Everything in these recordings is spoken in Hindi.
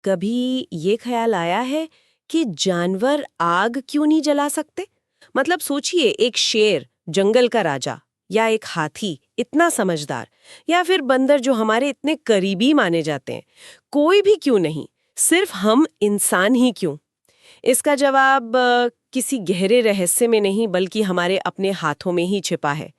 कभी ये ख्याल आया है कि जानवर आग क्यों नहीं जला सकते? मतलब सोचिए, एक शेर, जंगल का राजा, या एक हाथी इतना समझदार, या फिर बंदर जो हमारे इतने करीबी माने जाते हैं, कोई भी क्यों नहीं, सिर्फ हम इंसान ही क्यों? इसका जवाब किसी गहरे रहस्य में नहीं बल्कि हमारे अपने हाथों में ही छिपा है।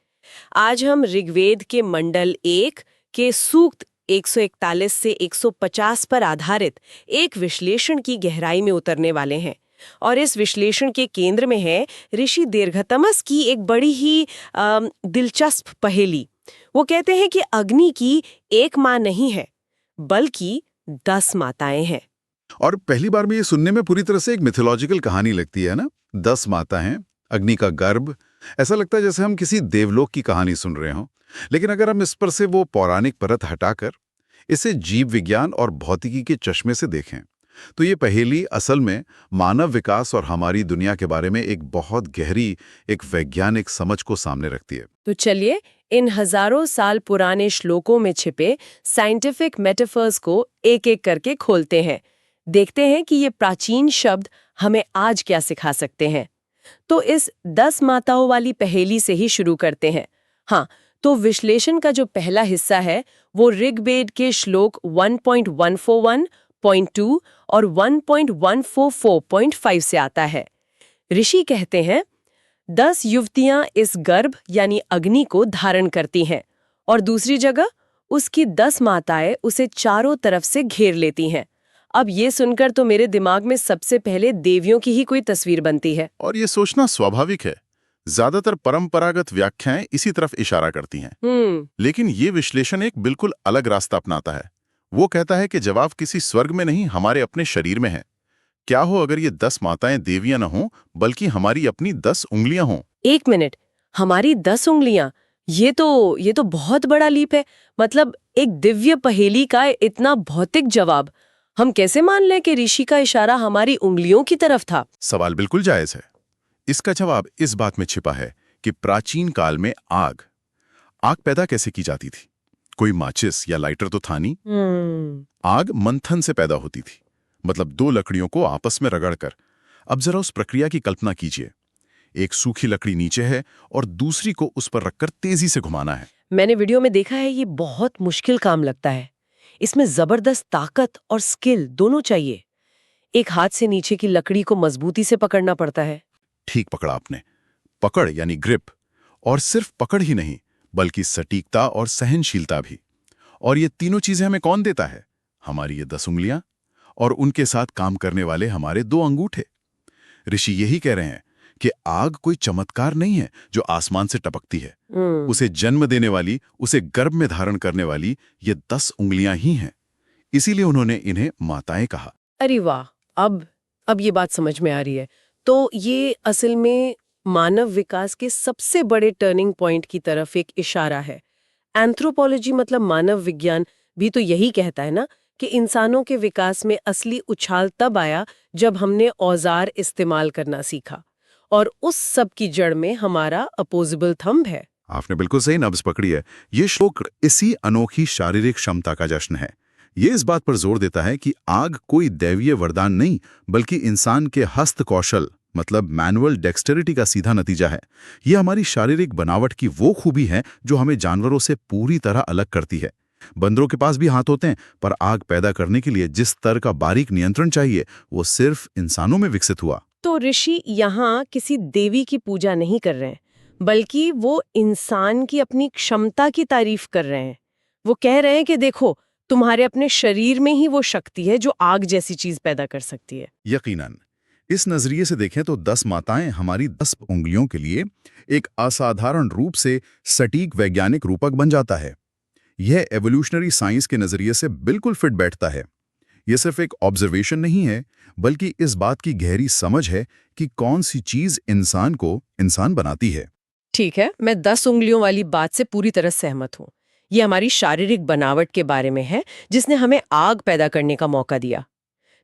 आज हम ऋग्वेद के मंडल 1 के सूक्त 141 से 150 पर आधारित एक विश्लेषण की गहराई में उतरने वाले हैं। और इस विश्लेषण के केंद्र में है ऋषि दीर्घतमस की एक बड़ी ही दिलचस्प पहेली। वो कहते हैं कि अग्नि की एक माँ नहीं है, बल्कि 10 माताएं हैं। और पहली बार में ये सुनने में पूरी तरह से एक मिथोलॉजिकल कहानी लगती है ना। 10 माता हैं, अग्नि का गर्भ। ऐसा लगता है जैसे हम किसी देवलोक की कहानी सुन रहे हों। लेकिन अगर हम इस पर से वो पौराणिक परत हटाकर इसे जीव विज्ञान और भौतिकी के चश्मे से देखें, तो ये पहेली असल में मानव विकास और हमारी दुनिया के बारे में एक बहुत गहरी, एक वैज्ञानिक समझ को सामने रखती है। तो चलिए इन हजारों साल पुराने श्लोकों में छिपे साइंटिफिक मेटाफर्स को एक एक करके खोलते हैं। देखते हैं कि ये प्राचीन शब्द हमें आज क्या सिखा सकते हैं। तो इस 10 माताओं वाली पहेली से ही शुरू करते हैं। हाँ, तो विश्लेषण का जो पहला हिस्सा है वो ऋग्वेद के श्लोक 1.141.2 और 1.144.5 से आता है। ऋषि कहते हैं 10 युवतियां इस गर्भ यानी अग्नि को धारण करती हैं और दूसरी जगह उसकी 10 माताएं उसे चारों तरफ से घेर लेती हैं। अब ये सुनकर तो मेरे दिमाग में सबसे पहले देवियों की ही कोई तस्वीर बनती है। और ये सोचना स्वाभाविक है। ज्यादातर परंपरागत व्याख्याएं इसी तरफ इशारा करती हैं। लेकिन ये विश्लेषण एक बिल्कुल अलग रास्ता अपनाता है। वो कहता है कि जवाब किसी स्वर्ग में नहीं, हमारे अपने शरीर में है। क्या हो अगर ये 10 माताएं देवियां न हों, बल्कि हमारी अपनी 10 उंगलियां हों? एक मिनट, हमारी 10 उंगलियां? ये तो बहुत बड़ा लीप है। मतलब एक दिव्य पहेली का इतना भौतिक जवाब हम कैसे मान लें कि ऋषि का इशारा हमारी उंगलियों की तरफ था? सवाल बिल्कुल जायज है। इसका जवाब इस बात में छिपा है कि प्राचीन काल में आग पैदा कैसे की जाती थी। कोई माचिस या लाइटर तो था नहीं। आग मंथन से पैदा होती थी, मतलब 2 लकड़ियों को आपस में रगड़कर। अब जरा उस प्रक्रिया की कल्पना कीजिए। एक सूखी लकड़ी नीचे है और दूसरी को उस पर रखकर तेजी से घुमाना है। मैंने वीडियो में देखा है, ये बहुत मुश्किल काम लगता है। इसमें जबरदस्त ताकत और स्किल दोनों चाहिए। एक हाथ से नीचे की लकड़ी को मजबूती से पकड़ना पड़ता है। ठीक पकड़ा आपने। पकड़ यानी ग्रिप। और सिर्फ पकड़ ही नहीं, बल्कि सटीकता और सहनशीलता भी। और ये तीनों चीजें हमें कौन देता है? हमारी ये 10 उंगलियां और उनके साथ काम करने वाले हमारे 2 अंगूठे। ऋषि यही कह रहे हैं कि आग कोई चमत्कार नहीं है जो आसमान से टपकती है। उसे जन्म देने वाली, उसे गर्भ में धारण करने वाली ये 10 उंगलियां ही हैं। इसीलिए उन्होंने इन्हें माताएं कहा। अरे वाह, अब ये बात समझ में आ रही है। तो ये असल में मानव विकास के सबसे बड़े टर्निंग पॉइंट की तरफ एक इशारा है। एंथ्रोपोलॉजी मतलब मानव विज्ञान भी तो यही कहता है ना कि इंसानों के विकास में असली उछाल तब आया जब हमने औजार इस्तेमाल करना सीखा, और उस सब की जड़ में हमारा अपोजिबल थंब है। आपने बिल्कुल सही नब्ज पकड़ी है। ये श्लोक इसी अनोखी शारीरिक क्षमता का जश्न है। ये इस बात पर जोर देता है कि आग कोई दैवीय वरदान नहीं, बल्कि इंसान के हस्त कौशल मतलब मैनुअल डेक्सटेरिटी का सीधा नतीजा है। ये हमारी शारीरिक बनावट की वो खूबी है जो हमें जानवरों से पूरी तरह अलग करती है। बंदरों के पास भी हाथ होते हैं, पर आग पैदा करने के लिए जिस स्तर का बारीक नियंत्रण चाहिए, वो सिर्फ इंसानों में विकसित हुआ। तो ऋषि यहाँ किसी देवी की पूजा नहीं कर रहे हैं, बल्कि वो इंसान की अपनी क्षमता की तारीफ कर रहे हैं। वो कह रहे हैं कि देखो, तुम्हारे अपने शरीर में ही वो शक्ति है जो आग जैसी चीज पैदा कर सकती है। यकीनन। इस नजरिए से देखें तो 10 माताएं हमारी 10 उंगलियों के लिए एक असाधारण रूप से सटीक वैज्ञानिक रूपक बन जाता है। यह एवोल्यूशनरी साइंस के नजरिए से बिल्कुल फिट बैठता है। यह सिर्फ एक ऑब्जर्वेशन नहीं है, बल्कि इस बात की गहरी समझ है कि कौन सी चीज इंसान को इंसान बनाती है। ठीक है, मैं 10 उंगलियों वाली बात से पूरी तरह सहमत हूँ। ये हमारी शारीरिक बनावट के बारे में है जिसने हमें आग पैदा करने का मौका दिया।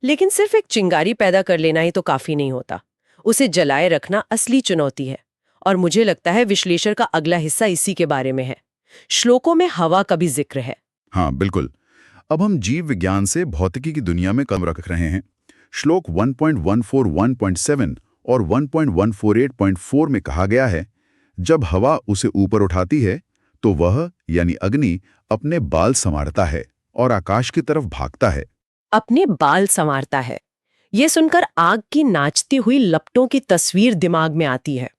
लेकिन सिर्फ एक चिंगारी पैदा कर लेना ही तो काफी नहीं होता। उसे जलाए रखना असली चुनौती है। और मुझे लगता है विश्लेषण का अगला हिस्सा इसी के बारे में है। श्लोकों में हवा का भी जिक्र है। हाँ बिल्कुल। अब हम जीव विज्ञान से भौतिकी की दुनिया में कदम रख रहे हैं। श्लोक 1.141.7 और 1.148.4 में कहा गया है, जब हवा उसे ऊपर उठाती है तो वह यानी अग्नि अपने बाल संवारता है और आकाश की तरफ भागता है। अपने बाल संवारता है, ये सुनकर आग की नाचती हुई लपटों की तस्वीर दिमाग में आती है।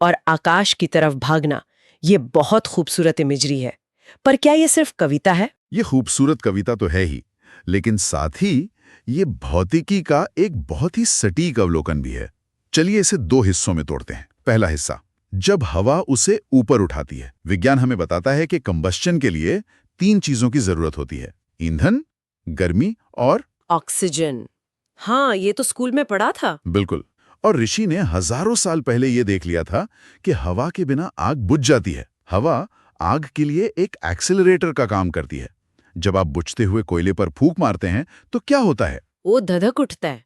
और आकाश की तरफ भागना, ये बहुत खूबसूरत इमेजरी है। पर क्या ये सिर्फ कविता है? ये खूबसूरत कविता तो है ही, लेकिन साथ ही ये भौतिकी का एक बहुत ही सटीक अवलोकन भी है। चलिए इसे दो हिस्सों में तोड़ते हैं। पहला हिस्सा, जब हवा उसे ऊपर उठाती है। विज्ञान हमें बताता है कि कंबस्शन के लिए 3 चीजों की जरूरत होती है: ईंधन, गर्मी और ऑक्सीजन। हाँ, ये तो स्कूल में पढ़ा था। बिल्कुल। और ऋषि ने हजारों साल पहले ये देख लिया था कि हवा के बिना आग बुझ जाती है। हवा आग के लिए एक एक्सेलरेटर का काम करती है। जब आप बुझते हुए कोयले पर फूंक मारते हैं तो क्या होता है? वो धधक उठता है।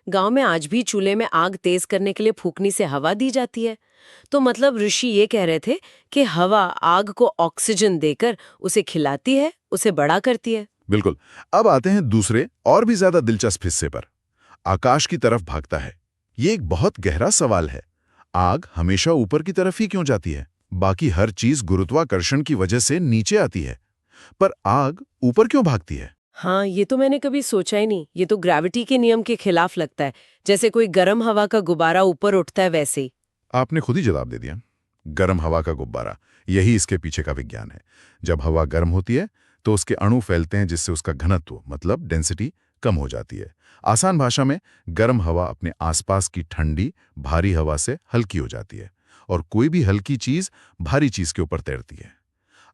गांव में आज भी चूल्हे में आग तेज करने के लिए फूंकनी से हवा दी जाती है। तो मतलब ऋषि ये कह रहे थे कि हवा आग को ऑक्सीजन देकर उसे खिलाती है, उसे बड़ा करती है। बिल्कुल। अब आते हैं दूसरे और भी ज्यादा दिलचस्प हिस्से पर। आकाश की तरफ भागता है। ये एक बहुत गहरा सवाल है। आग हमेशा ऊपर की तरफ ही क्यों जाती है? बाकी हर चीज गुरुत्वाकर्षण की वजह से नीचे आती है, पर आग ऊपर क्यों भागती है? हाँ, ये तो मैंने कभी सोचा ही नहीं। ये तो ग्रेविटी के नियम के खिलाफ लगता है। जैसे कोई गर्म हवा का गुब्बारा ऊपर उठता है वैसे ही। आपने खुद ही जवाब दे दिया। गर्म हवा का गुब्बारा, यही इसके पीछे का विज्ञान है। जब हवा गर्म होती है तो उसके अणु फैलते हैं, जिससे उसका घनत्व मतलब डेंसिटी कम हो जाती है। आसान भाषा में, गर्म हवा अपने आसपास की ठंडी भारी हवा से हल्की हो जाती है और कोई भी हल्की चीज भारी चीज के ऊपर तैरती है।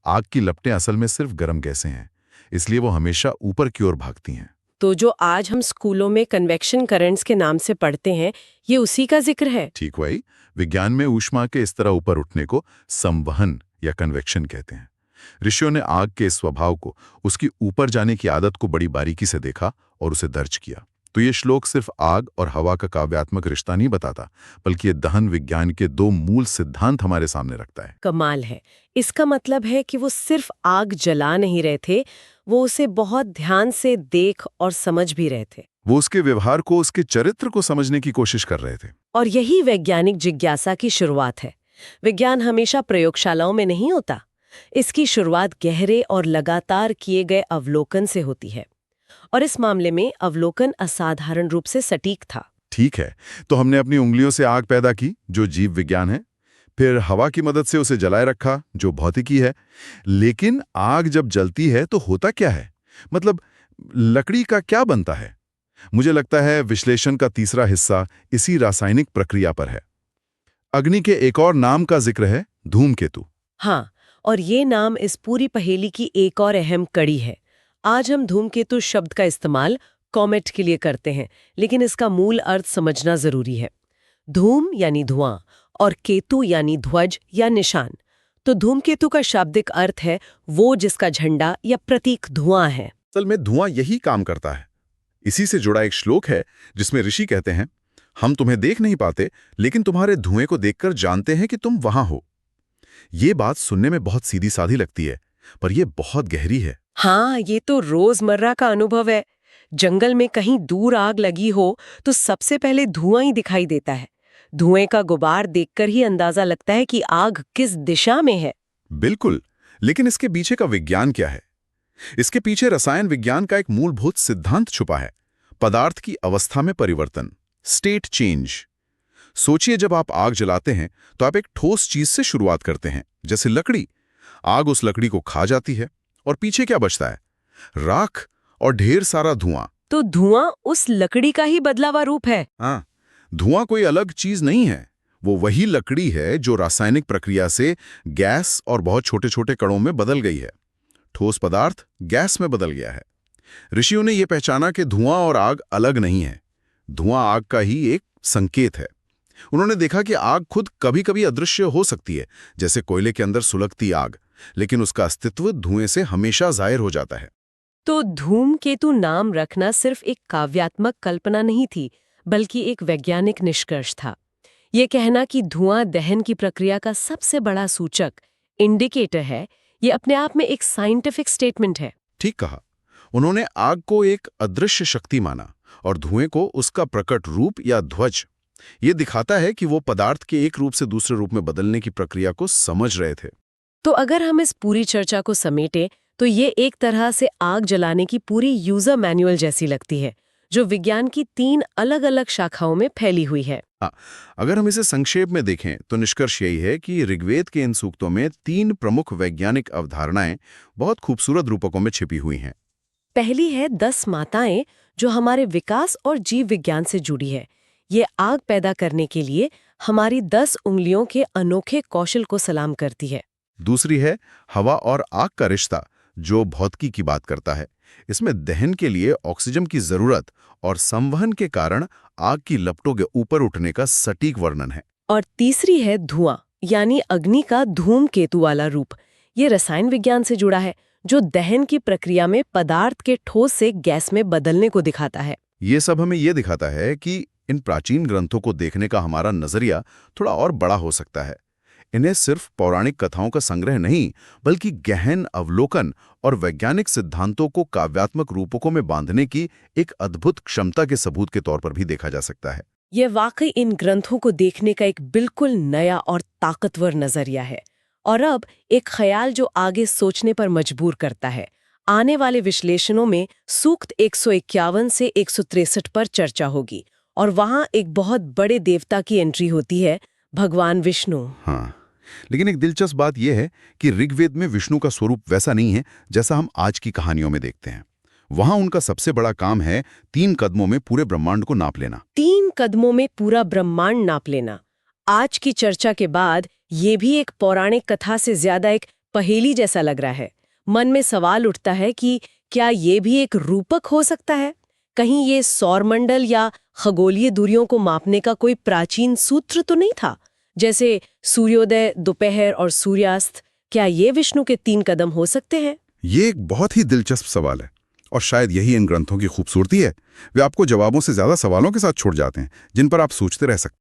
आग की लपटें असल में सिर्फ गर्म गैसें हैं, इसलिए वो हमेशा ऊपर की ओर भागती हैं। तो जो आज हम स्कूलों में कन्वेक्शन करंट्स के नाम से पढ़ते हैं, ये उसी का जिक्र है। ठीक वही। विज्ञान में ऊष्मा के इस तरह ऊपर उठने को संवहन या कन्वेक्शन कहते हैं। ऋषियों ने आग के इस स्वभाव को, उसकी ऊपर जाने की आदत को बड़ी बारीकी से देखा और उसे दर्ज किया। तो ये श्लोक सिर्फ आग और हवा का काव्यात्मक रिश्ता नहीं बताता, बल्कि ये दहन विज्ञान के 2 मूल सिद्धांत हमारे सामने रखता है। कमाल है। इसका मतलब है कि वो सिर्फ आग जला नहीं रहे थे, वो उसे बहुत ध्यान से देख और समझ भी रहे थे। वो उसके व्यवहार को, उसके चरित्र को समझने की कोशिश कर रहे थे। और यही वैज्ञानिक जिज्ञासा की शुरुआत है। विज्ञान हमेशा प्रयोगशालाओं में नहीं होता। इसकी शुरुआत गहरे और लगातार किए गए अवलोकन से होती है। और इस मामले में अवलोकन असाधारण रूप से सटीक था। ठीक है, तो हमने अपनी उंगलियों से आग पैदा की, जो जीव विज्ञान है। फिर हवा की मदद से उसे जलाए रखा, जो भौतिकी है। लेकिन आग जब जलती है तो होता क्या है? मतलब लकड़ी का क्या बनता है? मुझे लगता है विश्लेषण का तीसरा हिस्सा इसी रासायनिक प्रक्रिया पर है। अग्नि के एक और नाम का जिक्र है, धूमकेतु। हाँ, और ये नाम इस पूरी पहेली की एक और अहम कड़ी है। आज हम धूमकेतु शब्द का इस्तेमाल कॉमेट के लिए करते हैं, लेकिन इसका मूल अर्थ समझना जरूरी है। धूम यानी धुआं और केतु यानी ध्वज या निशान। तो धूमकेतु का शाब्दिक अर्थ है वो जिसका झंडा या प्रतीक धुआं है। असल में धुआं यही काम करता है। इसी से जुड़ा एक श्लोक है जिसमें ऋषि कहते हैं, हम तुम्हें देख नहीं पाते, लेकिन तुम्हारे धुएं को देखकर जानते हैं कि तुम वहां हो। ये बात सुनने में बहुत सीधी साधी लगती है, पर यह बहुत गहरी है। हाँ, ये तो रोजमर्रा का अनुभव है। जंगल में कहीं दूर आग लगी हो तो सबसे पहले धुआं ही दिखाई देता है। धुएं का गुबार देखकर ही अंदाजा लगता है कि आग किस दिशा में है। बिल्कुल, लेकिन इसके पीछे का विज्ञान क्या है? इसके पीछे रसायन विज्ञान का एक मूलभूत सिद्धांत छुपा है, पदार्थ की अवस्था में परिवर्तन, स्टेट चेंज। सोचिए, जब आप आग जलाते हैं तो आप एक ठोस चीज से शुरुआत करते हैं, जैसे लकड़ी। आग उस लकड़ी को खा जाती है और पीछे क्या बचता है? राख और ढेर सारा धुआं। तो धुआं उस लकड़ी का ही बदलावा रूप है। हाँ, धुआं कोई अलग चीज नहीं है। वो वही लकड़ी है जो रासायनिक प्रक्रिया से गैस और बहुत छोटे छोटे कणों में बदल गई है। ठोस पदार्थ गैस में बदल गया है। ऋषियों ने यह पहचाना कि धुआं और आग अलग नहीं है। धुआं आग का ही एक संकेत है। उन्होंने देखा कि आग खुद कभी कभी अदृश्य हो सकती है, जैसे कोयले के अंदर सुलगती आग, लेकिन उसका अस्तित्व धुएं से हमेशा जाहिर हो जाता है। तो धूमकेतु नाम रखना सिर्फ एक काव्यात्मक कल्पना नहीं थी, बल्कि एक वैज्ञानिक निष्कर्ष था। ये कहना कि धुआं दहन की प्रक्रिया का सबसे बड़ा सूचक, इंडिकेटर है, ये अपने आप में एक साइंटिफिक स्टेटमेंट है। ठीक कहा। उन्होंने आग को एक अदृश्य शक्ति माना और धुएं को उसका प्रकट रूप या ध्वज। ये दिखाता है कि वो पदार्थ के एक रूप से दूसरे रूप में बदलने की प्रक्रिया को समझ रहे थे। तो अगर हम इस पूरी चर्चा को समेटें तो ये एक तरह से आग जलाने की पूरी यूजर मैनुअल जैसी लगती है, जो विज्ञान की 3 अलग-अलग शाखाओं में फैली हुई है। अगर हम इसे संक्षेप में देखें तो निष्कर्ष यही है कि ऋग्वेद के इन सूक्तों में 3 प्रमुख वैज्ञानिक अवधारणाएं बहुत खूबसूरत रूपकों में छिपी हुई हैं। पहली है 10 माताएं, जो हमारे विकास और जीव विज्ञान से जुड़ी है। ये आग पैदा करने के लिए हमारी 10 उंगलियों के अनोखे कौशल को सलाम करती है। दूसरी है हवा और आग का रिश्ता, जो भौतिकी की बात करता है। इसमें दहन के लिए ऑक्सीजन की जरूरत और संवहन के कारण आग की लपटों के ऊपर उठने का सटीक वर्णन है। और तीसरी है धुआं, यानी अग्नि का धूमकेतु वाला रूप। ये रसायन विज्ञान से जुड़ा है, जो दहन की प्रक्रिया में पदार्थ के ठोस से गैस में बदलने को दिखाता है। ये सब हमें ये दिखाता है कि इन प्राचीन ग्रंथों को देखने का हमारा नजरिया थोड़ा और बड़ा हो सकता है। इन्हें सिर्फ पौराणिक कथाओं का संग्रह नहीं, बल्कि गहन अवलोकन और वैज्ञानिक सिद्धांतों को काव्यात्मक रूपकों में बांधने की एक अद्भुत क्षमता के सबूत के तौर पर भी देखा जा सकता है। ये वाकई इन ग्रंथों को देखने का एक बिल्कुल नया और ताकतवर नजरिया है। और अब एक ख्याल जो आगे सोचने पर मजबूर करता है। आने वाले विश्लेषणों में सूक्त 151 से 163 पर चर्चा होगी, और वहां एक बहुत बड़े देवता की एंट्री होती है, भगवान विष्णु। हाँ, लेकिन एक दिलचस्प बात यह है कि ऋग्वेद में विष्णु का स्वरूप वैसा नहीं है जैसा हम आज की कहानियों में देखते हैं। वहां उनका सबसे बड़ा काम है 3 कदमों में पूरे ब्रह्मांड को नाप लेना। 3 कदमों में पूरा ब्रह्मांड नाप लेना। आज की चर्चा के बाद ये भी एक पौराणिक कथा से ज्यादा एक पहेली जैसा लग रहा है। मन में सवाल उठता है कि क्या ये भी एक रूपक हो सकता है? कहीं ये सौरमंडल या खगोलीय दूरियों को मापने का कोई प्राचीन सूत्र तो नहीं था? जैसे सूर्योदय, दोपहर और सूर्यास्त, क्या ये विष्णु के 3 कदम हो सकते हैं? ये एक बहुत ही दिलचस्प सवाल है, और शायद यही इन ग्रंथों की खूबसूरती है। वे आपको जवाबों से ज्यादा सवालों के साथ छोड़ जाते हैं, जिन पर आप सोचते रह सकते हैं।